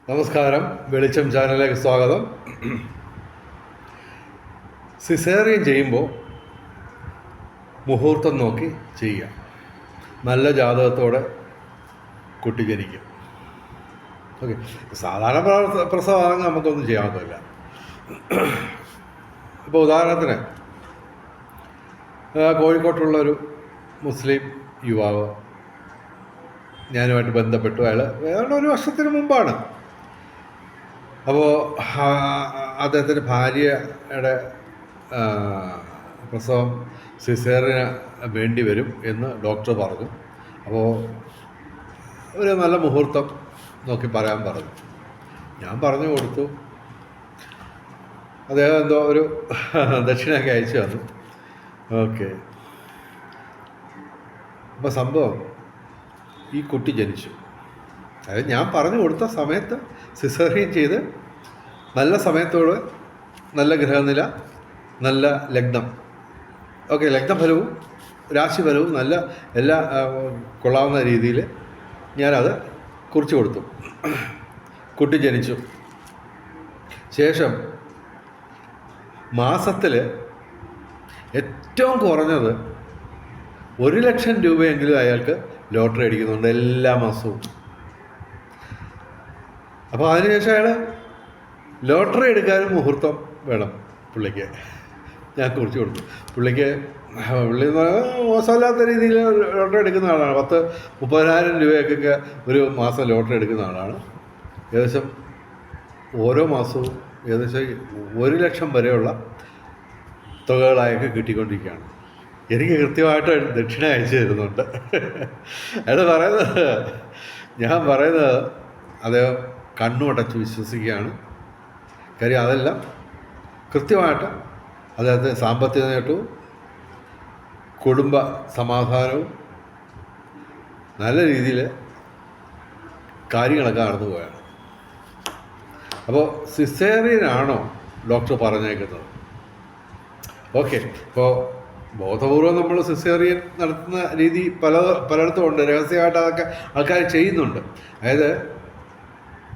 നമസ്കാരം, വെളിച്ചം ചാനലിലേക്ക് സ്വാഗതം. സിസേറിയൻ ചെയ്യുമ്പോൾ മുഹൂർത്തം നോക്കി ചെയ്യുക. നല്ല ജാതകത്തോടെ കുട്ടി ജനിക്കും. ഓക്കെ, സാധാരണ പ്രസവമാണെങ്കിൽ നമുക്കൊന്നും ചെയ്യാവുന്നില്ല. ഇപ്പോൾ ഉദാഹരണത്തിന് കോഴിക്കോട്ടുള്ളൊരു മുസ്ലിം യുവാവ് ഞാനുമായിട്ട് ബന്ധപ്പെട്ടു. അയാൾ വേറെ ഒരു വർഷത്തിന് മുമ്പാണ്. അപ്പോൾ അദ്ദേഹത്തിൻ്റെ ഭാര്യയുടെ പ്രസവം സിസേറിയന് വേണ്ടി വരും എന്ന് ഡോക്ടർ പറഞ്ഞു. അപ്പോൾ ഒരു നല്ല മുഹൂർത്തം നോക്കി പറയാൻ പറഞ്ഞു. ഞാൻ പറഞ്ഞു കൊടുത്തു. അദ്ദേഹം എന്തോ ഒരു ദക്ഷിണയൊക്കെ അയച്ചു തന്നു. ഓക്കെ, അപ്പോൾ സംഭവം ഈ കുട്ടി ജനിച്ചു. അതായത് ഞാൻ പറഞ്ഞു കൊടുത്ത സമയത്ത് സിസേറിയൻ ചെയ്ത് നല്ല സമയത്തോട് നല്ല ഗ്രഹനില, നല്ല ലഗ്നം, ഓക്കെ, ലഗ്നഫലവും രാശിഫലവും നല്ല എല്ലാ കൊള്ളാവുന്ന രീതിയിൽ ഞാനത് കുറിച്ച് കൊടുത്തു. കുട്ടി ജനിച്ചു. ശേഷം മാസത്തിൽ ഏറ്റവും കുറഞ്ഞത് 1,00,000 രൂപയെങ്കിലും അയാൾക്ക് ലോട്ടറി അടിക്കുന്നുണ്ട് എല്ലാ മാസവും. അപ്പോൾ അതിനുശേഷം അയാൾ ലോട്ടറി എടുക്കാനും മുഹൂർത്തം വേണം പുള്ളിക്ക്. ഞാൻ കുറിച്ച് കൊടുത്തു. പുള്ളി എന്ന് പറഞ്ഞാൽ മോശമല്ലാത്ത രീതിയിൽ ലോട്ടറി എടുക്കുന്ന ആളാണ്. 30,000 രൂപയൊക്കെ ഒരു മാസം ലോട്ടറി എടുക്കുന്ന ആളാണ്. ഏകദേശം ഓരോ മാസവും ഏകദേശം 1,00,000 വരെയുള്ള തുകകളായൊക്കെ കിട്ടിക്കൊണ്ടിരിക്കുകയാണ്. എനിക്ക് കൃത്യമായിട്ട് ദക്ഷിണ അയച്ചു തരുന്നുണ്ട്. അയാൾ പറയുന്നത്, ഞാൻ പറയുന്നത് അദ്ദേഹം കണ്ണുമടച്ച് വിശ്വസിക്കുകയാണ്. കാര്യം അതെല്ലാം കൃത്യമായിട്ട് അദ്ദേഹത്തിന് സാമ്പത്തിക നേട്ടവും കുടുംബ സമാധാനവും നല്ല രീതിയിൽ കാര്യങ്ങളൊക്കെ നടന്നു പോയാണ്. അപ്പോൾ സിസേറിയനാണോ ഡോക്ടർ പറഞ്ഞേക്കുന്നത്? ഓക്കെ, ഇപ്പോൾ ബോധപൂർവം നമ്മൾ സിസേറിയൻ നടത്തുന്ന രീതി പലയിടത്തും ഉണ്ട്. രഹസ്യമായിട്ട് അതൊക്കെ ആൾക്കാർ ചെയ്യുന്നുണ്ട്. അതായത്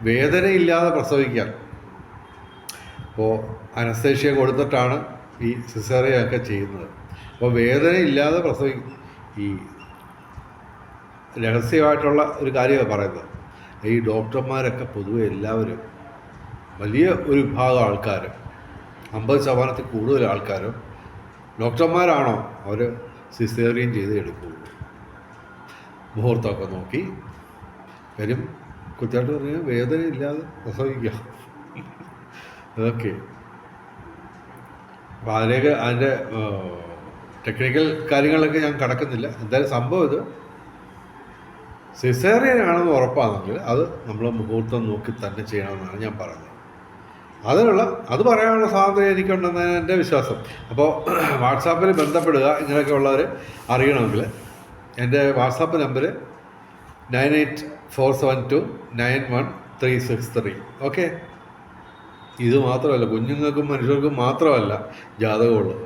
വേദനയില്ലാതെ പ്രസവിക്കാൻ. അപ്പോൾ അനസ്തേഷ്യ കൊടുത്തിട്ടാണ് ഈ സിസേറിയനൊക്കെ ചെയ്യുന്നത്. അപ്പോൾ വേദനയില്ലാതെ ഈ രഹസ്യമായിട്ടുള്ള ഒരു കാര്യമാണ് പറയുന്നത്. ഈ ഡോക്ടർമാരൊക്കെ പൊതുവെ എല്ലാവരും വലിയ ഒരു വിഭാഗം ആൾക്കാർ, 50% കൂടുതൽ ആൾക്കാരും ഡോക്ടർമാരാണോ അവർ സിസേറിയൻ ചെയ്ത് എടുക്കുകയുള്ളൂ. മുഹൂർത്തമൊക്കെ നോക്കി വരും. കുട്ടിയായിട്ട് പറഞ്ഞാൽ വേദനയില്ലാതെ പ്രസവിക്കുക. ഓക്കെ, അപ്പോൾ അതിൻ്റെ ടെക്നിക്കൽ കാര്യങ്ങളിലൊക്കെ ഞാൻ കടക്കുന്നില്ല. എന്തായാലും സംഭവം ഇത് സിസേറിയൻ ആണെന്ന് ഉറപ്പാണെങ്കിൽ അത് നമ്മൾ മുഹൂർത്തം നോക്കി തന്നെ ചെയ്യണമെന്നാണ് ഞാൻ പറയുന്നത്. അത് പറയാനുള്ള സ്വാതന്ത്ര്യം എനിക്കുണ്ടെന്നാണ് എൻ്റെ വിശ്വാസം. അപ്പോൾ വാട്സാപ്പിൽ ബന്ധപ്പെടുക. ഇങ്ങനെയൊക്കെ ഉള്ളവർ അറിയണമെങ്കിൽ എൻ്റെ വാട്സാപ്പ് നമ്പർ 9847291363. ഓക്കെ, ഇത് മാത്രമല്ല, കുഞ്ഞുങ്ങൾക്കും മനുഷ്യർക്കും മാത്രമല്ല ജാതകമുള്ളത്.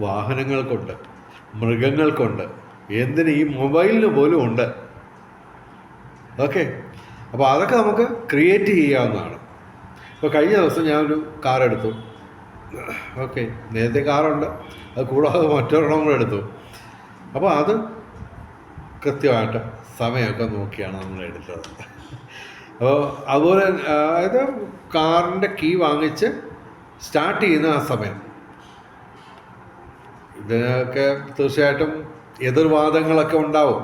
വാഹനങ്ങൾക്കുണ്ട്, മൃഗങ്ങൾക്കുണ്ട്, എന്തിന് ഈ മൊബൈലിന് പോലും ഉണ്ട്. ഓക്കെ, അപ്പോൾ അതൊക്കെ നമുക്ക് ക്രിയേറ്റ് ചെയ്യാവുന്നതാണ്. ഇപ്പോൾ കഴിഞ്ഞ ദിവസം ഞാനൊരു കാർ എടുത്തു. ഓക്കെ, നേരത്തെ കാറുണ്ട്, അത് കൂടാതെ മറ്റൊരെണ്ണം കൂടെ എടുത്തു. അപ്പോൾ അത് കൃത്യമായിട്ട് സമയമൊക്കെ നോക്കിയാണ് നമ്മൾ എടുത്തത്. അപ്പോൾ അതുപോലെ അതായത് കാറിൻ്റെ കീ വാങ്ങിച്ച് സ്റ്റാർട്ട് ചെയ്യുന്ന ആ സമയം, ഇതിനൊക്കെ തീർച്ചയായിട്ടും എതിർവാദങ്ങളൊക്കെ ഉണ്ടാവും.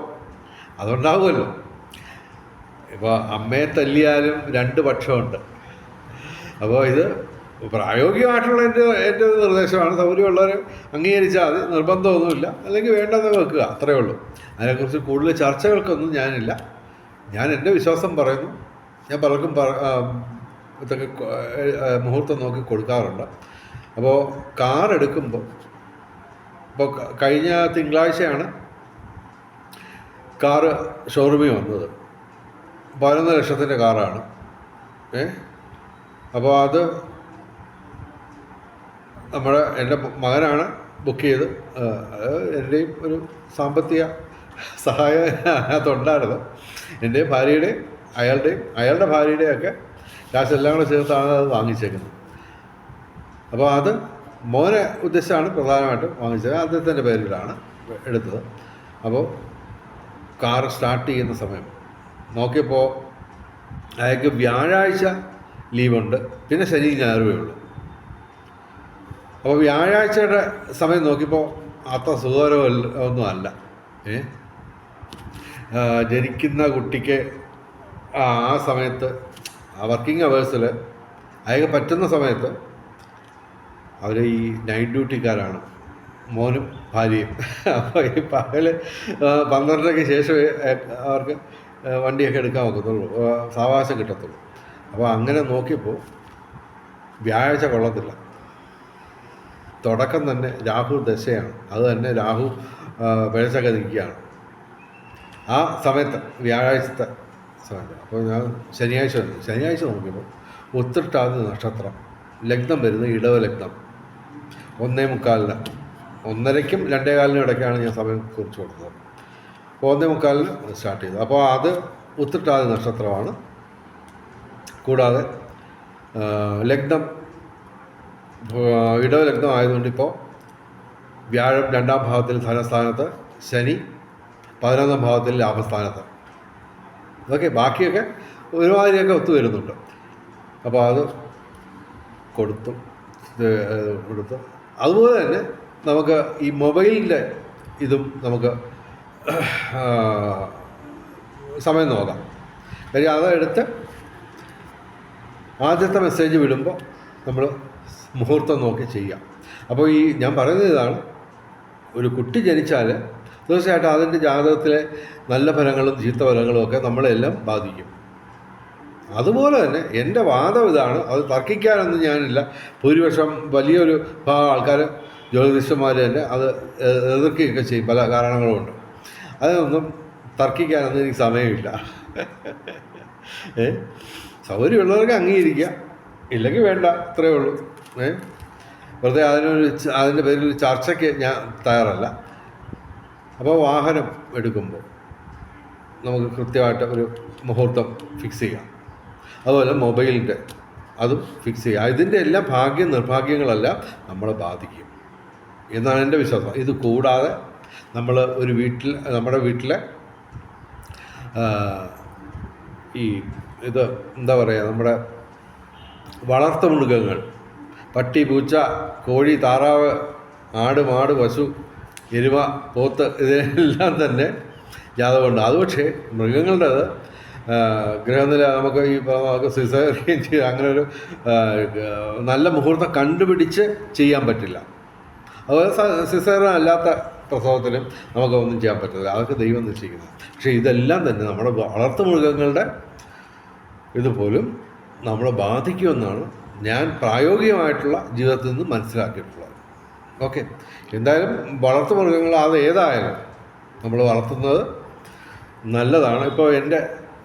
അതുണ്ടാവുമല്ലോ. ഇപ്പോൾ അമ്മയെ തല്ലിയാലും 2 പക്ഷമുണ്ട്. അപ്പോൾ ഇത് പ്രായോഗികമായിട്ടുള്ള എൻ്റെ നിർദ്ദേശമാണ്. സൗകര്യമുള്ളവർ അംഗീകരിച്ചാൽ മതി, നിർബന്ധമൊന്നുമില്ല. അല്ലെങ്കിൽ വേണ്ടെന്ന് വെക്കുക, അത്രയേ ഉള്ളൂ. അതിനെക്കുറിച്ച് കൂടുതൽ ചർച്ചകൾക്കൊന്നും ഞാനില്ല. ഞാൻ എൻ്റെ വിശ്വാസം പറയുന്നു. ഞാൻ പലർക്കും ഇതൊക്കെ മുഹൂർത്തം നോക്കി കൊടുക്കാറുണ്ട്. അപ്പോൾ കാർ എടുക്കുമ്പോൾ, ഇപ്പോൾ കഴിഞ്ഞ തിങ്കളാഴ്ചയാണ് കാറ് ഷോറൂമിൽ വന്നത്. 11 ലക്ഷത്തിൻ്റെ കാറാണ്. അപ്പോൾ അത് എൻ്റെ മകനാണ് ബുക്ക് ചെയ്ത്. എൻ്റെയും ഒരു സാമ്പത്തിക സഹായം അതിനകത്തുണ്ടായിരുന്നു. എൻ്റെ ഭാര്യയുടെ അയാളുടെ ഭാര്യയുടെയൊക്കെ കാശെല്ലാം കൂടെ ചേർത്താണ് അത് വാങ്ങിച്ചേക്കുന്നത്. അപ്പോൾ അത് മോനെ ഉദ്ദേശിച്ചാണ് പ്രധാനമായിട്ടും വാങ്ങിച്ചത്. അദ്ദേഹത്തിൻ്റെ പേരിലാണ് എടുത്തത്. അപ്പോൾ കാർ സ്റ്റാർട്ട് ചെയ്യുന്ന സമയം നോക്കിയപ്പോൾ അയാൾക്ക് വ്യാഴാഴ്ച ലീവുണ്ട്, പിന്നെ ശനി ഞായറുമേ ഉള്ളൂ. അപ്പോൾ വ്യാഴാഴ്ചയുടെ സമയം നോക്കിയപ്പോൾ അത്ര സുഖകരമൊന്നും അല്ല. ജനിക്കുന്ന കുട്ടിക്ക് ആ സമയത്ത് വർക്കിംഗ് അവേഴ്സിൽ അയാൾക്ക് പറ്റുന്ന സമയത്ത് അവർ ഈ നൈറ്റ് ഡ്യൂട്ടിക്കാരാണ്, മോനും ഭാര്യയും. അപ്പോൾ ഈ പകൽ 12:00-ക്ക് ശേഷമേ അവർക്ക് വണ്ടിയൊക്കെ എടുക്കാൻ ഒക്കത്തുള്ളൂ, സാവകാശം കിട്ടത്തുള്ളൂ. അപ്പോൾ അങ്ങനെ നോക്കിയപ്പോൾ വ്യാഴാഴ്ച കൊള്ളത്തില്ല. തുടക്കം തന്നെ രാഹു ദശയാണ്, അത് തന്നെ രാഹു പിഴച്ചൊക്കെ നിൽക്കുകയാണ് ആ സമയത്ത്, വ്യാഴാഴ്ചത്തെ സമയത്ത്. അപ്പോൾ ഞാൻ ശനിയാഴ്ച നോക്കിയപ്പോൾ ഉത്രട്ടാതി നക്ഷത്രം, ലഗ്നം വരുന്നത് ഇടവ ലഗ്നം, 1:45, 1:30-ക്കും 2:15 ഇടയ്ക്കാണ് ഞാൻ സമയം കുറിച്ച് കൊടുത്തത്. അപ്പോൾ 1:45 സ്റ്റാർട്ട് ചെയ്തു. അപ്പോൾ അത് ഉത്രട്ടാതി നക്ഷത്രമാണ്. കൂടാതെ ലഗ്നം ഇടവ ലഗ്നം ആയതുകൊണ്ട് ഇപ്പോൾ വ്യാഴം 2-ാം ഭാവത്തിൽ ധനസ്ഥാനത്ത്, ശനി 11-ാം ഭാവത്തിൽ ലാഭസ്ഥാനത്ത്. അതൊക്കെ ബാക്കിയൊക്കെ ഒരുമാതിരിയൊക്കെ ഒത്തു വരുന്നുണ്ട്. അപ്പോൾ അത് കൊടുത്തു. അതുപോലെ തന്നെ നമുക്ക് ഈ മൊബൈലിൻ്റെ ഇതും നമുക്ക് സമയം നോക്കാം. കാര്യം അതെടുത്ത് ആദ്യത്തെ മെസ്സേജ് വിടുമ്പോൾ നമ്മൾ മുഹൂർത്തം നോക്കി ചെയ്യാം. അപ്പോൾ ഈ ഞാൻ പറയുന്നത് ഇതാണ്, ഒരു കുട്ടി ജനിച്ചാൽ തീർച്ചയായിട്ടും അതിൻ്റെ ജാതകത്തിലെ നല്ല ഫലങ്ങളും ചീത്ത ഫലങ്ങളും ഒക്കെ നമ്മളെല്ലാം ബാധിക്കും. അതുപോലെ തന്നെ എൻ്റെ വാദം ഇതാണ്, അത് തർക്കിക്കാനൊന്നും ഞാനില്ല. ഭൂരിപക്ഷം വലിയൊരു ഭാഗം ആൾക്കാർ ജ്യോതിഷന്മാർ തന്നെ അത് എതിർക്കുകയൊക്കെ ചെയ്യും, പല കാരണങ്ങളുമുണ്ട്. അതൊന്നും തർക്കിക്കാനൊന്നും എനിക്ക് സമയമില്ല. സൗകര്യമുള്ളവർക്ക് അംഗീകരിക്കുക, ഇല്ലെങ്കിൽ വേണ്ട, അത്രയേ ഉള്ളൂ. വെറുതെ അതിൻ്റെ പേരിൽ ഒരു ചർച്ചയ്ക്ക് ഞാൻ തയ്യാറല്ല. അപ്പോൾ വാഹനം എടുക്കുമ്പോൾ നമുക്ക് കൃത്യമായിട്ട് ഒരു മുഹൂർത്തം ഫിക്സ് ചെയ്യാം. അതുപോലെ മൊബൈലിൻ്റെ അതും ഫിക്സ് ചെയ്യുക. ഇതിൻ്റെ എല്ലാം ഭാഗ്യം നിർഭാഗ്യങ്ങളെല്ലാം നമ്മളെ ബാധിക്കും എന്നാണ് എൻ്റെ വിശ്വാസം. ഇത് കൂടാതെ നമ്മൾ നമ്മുടെ വീട്ടിലെ ഈ ഇത് എന്താ പറയുക, നമ്മുടെ വളർത്തു മൃഗങ്ങൾ, പട്ടി, പൂച്ച, കോഴി, താറാവ്, ആട്, മാട്, പശു, എരുമ, പോത്ത്, ഇതിനെല്ലാം തന്നെ ജാതകമുണ്ട്. അത് പക്ഷേ മൃഗങ്ങളുടേത് ഗ്രഹനില നമുക്ക് ഈ സിസേറിയൻ അങ്ങനെ ഒരു നല്ല മുഹൂർത്തം കണ്ടുപിടിച്ച് ചെയ്യാൻ പറ്റില്ല. അതുപോലെ സിസേറിയൻ അല്ലാത്ത പ്രസവത്തിനും നമുക്കൊന്നും ചെയ്യാൻ പറ്റില്ല, അതൊക്കെ ദൈവം നിശ്ചയിക്കുന്നത്. പക്ഷേ ഇതെല്ലാം തന്നെ നമ്മുടെ വളർത്തു മൃഗങ്ങളുടെ ഇതുപോലും നമ്മളെ ബാധിക്കുമെന്നാണ് ഞാൻ പ്രായോഗികമായിട്ടുള്ള ജീവിതത്തിൽ നിന്ന് മനസ്സിലാക്കിയിട്ടുള്ളത്. ഓക്കെ, എന്തായാലും വളർത്തു മൃഗങ്ങൾ അത് ഏതായാലും നമ്മൾ വളർത്തുന്നത് നല്ലതാണ്. ഇപ്പോൾ എൻ്റെ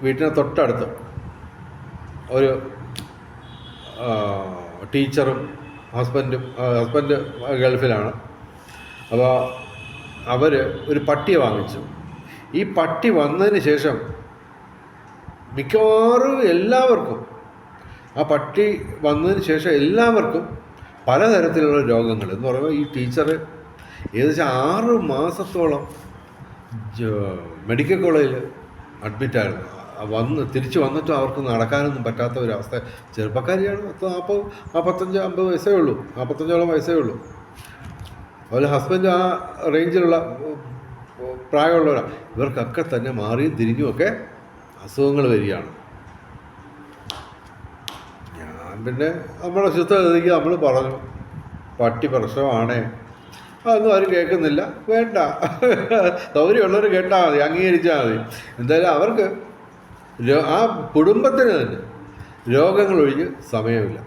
വീട്ടിന് തൊട്ടടുത്ത് ഒരു ടീച്ചറും ഹസ്ബൻഡ് ഗൾഫിലാണ്. അപ്പോൾ അവർ ഒരു പട്ടിയെ വാങ്ങിച്ചു. ഈ പട്ടി വന്നതിന് ശേഷം മിക്കവാറും എല്ലാവർക്കും, ആ പട്ടി വന്നതിന് ശേഷം എല്ലാവർക്കും പലതരത്തിലുള്ള രോഗങ്ങൾ എന്ന് പറയുമ്പോൾ ഈ ടീച്ചർ ഏകദേശം 6 മാസത്തോളം മെഡിക്കൽ കോളേജിൽ അഡ്മിറ്റായിരുന്നു. തിരിച്ചു വന്നിട്ടും അവർക്ക് നടക്കാനൊന്നും പറ്റാത്ത ഒരവസ്ഥ. ചെറുപ്പക്കാരിയാണ്, 45-50 വയസ്സേ ഉള്ളൂ, 45ഓളം വയസ്സേ ഉള്ളൂ. അതുപോലെ ഹസ്ബൻഡ് ആ റേഞ്ചിലുള്ള പ്രായമുള്ളവരാണ്. ഇവർക്കൊക്കെ തന്നെ മാറിയും തിരിഞ്ഞുമൊക്കെ അസുഖങ്ങൾ വരികയാണ്. ഞാൻ പിന്നെ നമ്മുടെ ശുദ്ധഗതിക്ക് നമ്മൾ പറഞ്ഞു, പട്ടി പ്രശ്നമാണേ, അതൊന്നും ആരും കേൾക്കുന്നില്ല, വേണ്ട, സൗകര്യമുള്ളവർ കേട്ടാൽ മതി, അംഗീകരിച്ചാൽ മതി. എന്തായാലും അവർക്ക് ആ കുടുംബത്തിന് തന്നെ രോഗങ്ങളൊഴിഞ്ഞ് സമയമില്ല.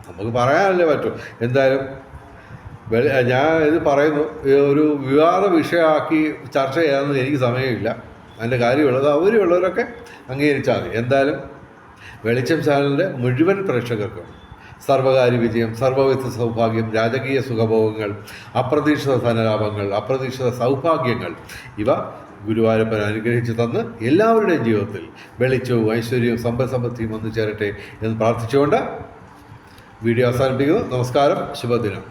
നമുക്ക് പറയാനല്ലേ പറ്റും. എന്തായാലും ഞാൻ ഇത് പറയുന്നു, ഒരു വിവാദ വിഷയമാക്കി ചർച്ച ചെയ്യാനൊന്നും എനിക്ക് സമയമില്ല. അതിൻ്റെ കാര്യമുള്ളത് സൗകര്യമുള്ളവരൊക്കെ അംഗീകരിച്ചാൽ മതി. എന്തായാലും വെളിച്ചം ചാനലിൻ്റെ മുഴുവൻ പ്രേക്ഷകർക്കും സർവകാര്യ വിജയം, സർവവിധ സൗഭാഗ്യം, രാജകീയ സുഖഭോഗങ്ങൾ, അപ്രതീക്ഷിത ധനലാഭങ്ങൾ, അപ്രതീക്ഷിത സൗഭാഗ്യങ്ങൾ ഇവ ഗുരുവായൂരപ്പൻ അനുഗ്രഹിച്ച് തന്ന് എല്ലാവരുടെയും ജീവിതത്തിൽ വെളിച്ചവും ഐശ്വര്യവും സമ്പദ്സമൃദ്ധിയും വന്നു ചേരട്ടെ എന്ന് പ്രാർത്ഥിച്ചുകൊണ്ട് വീഡിയോ അവസാനിപ്പിക്കുന്നു. നമസ്കാരം, ശുഭദിനം.